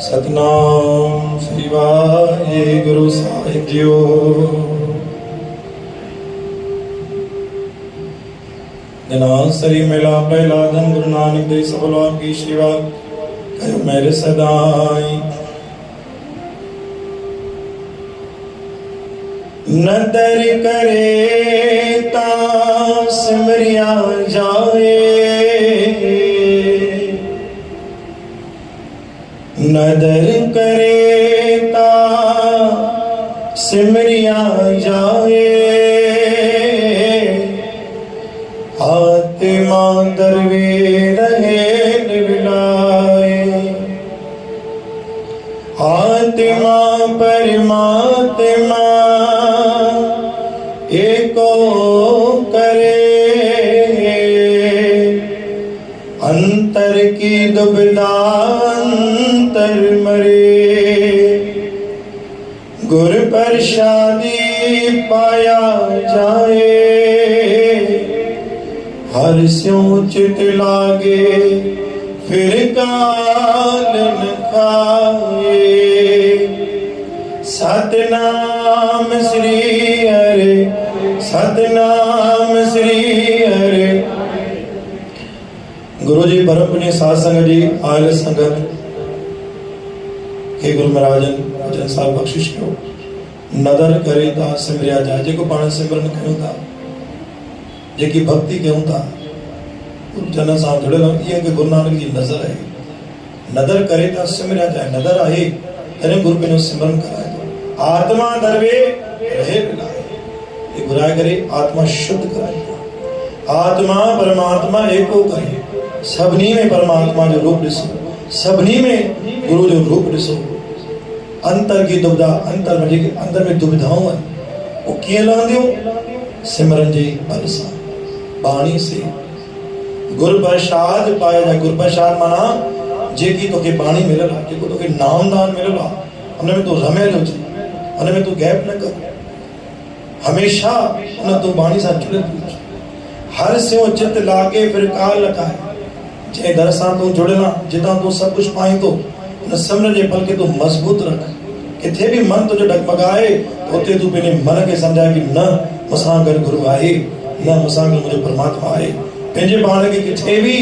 सतनाम श्री वाहे गुरु साहिब जियो। जनासरी मिला पहला धन गुरु नानक दे सबला की शिवा कहो मेरे सदाई। नदर करे ता सिमरिया जाए, नदर करे ता सिमरिया जाए। आत्मा दरवे रहे निविलाए, आत्मा परमात्मा एको करे। अंतर की दुविधा अंतर मरे, गुर प्रसादी पाया जाए। हर स्यों चित लागे फिर काल न खाए। सतनाम श्री हरे, सतनाम श्री हरे। गुरु जी परमपुण्य साधसंग जी आयल संगत के गुरु महाराजन भजन साहिब बख्शिश कयो। नदर करे ता सिमरिया जाए, जेको पाण सिमरन कयूं था, जेकी भक्ति कयूं था, जन सां जुड़ियल इहे के गुरु नानक जी नज़र आहे। नदर करे ता सिमरिया जाए, नदर आहे तॾहिं गुरु पंहिंजो सिमरन कराए थो। आत्मा दरवे रहे मिलाए, ये घुराए करे आत्मा शुद्ध कराए थो। आत्मा परमात्मा एको करे, सभिनी में परमात्मा जो रूप ॾिसो, सभिनी में गुरु जो रूप ॾिसो। अंतर की दुविधा, अंतर में जेके अंदर में दुविधाऊं आहिनि वो कीअं लहंदियूं? सिमरन जे बल सां, बाणी से। गुर प्रसाद पाया जाए। गुर प्रसाद माना जेकी तोखे बाणी मिलल आहे, जेको तोखे नामदान मिलल आहे, हुन में तूं रमियल हुजे, हुन में तूं गैप न कर, हमेशा हुन तूं बाणी सां जुड़ियल हुजे। हर स्यों चित लागे फिर काल न खाए। जंहिं दर सां तूं जुड़ियल आहे, जितां तूं सभु कुझु पाईं थो, हुन सिमरन जे बल खे तूं मज़बूत रख। किथे भी मन तुंहिंजो डगमगाए उते तूं पंहिंजे मन खे सम्झाए कि न मूंसां गॾु गुरु आहे, न मूंसां गॾु मुंहिंजो परमात्मा आहे। पंहिंजे पाण खे किथे भी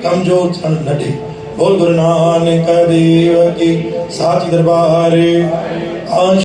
कमज़ोर थियण न ॾे। बोल गुरु नानक देव की साची दरबार।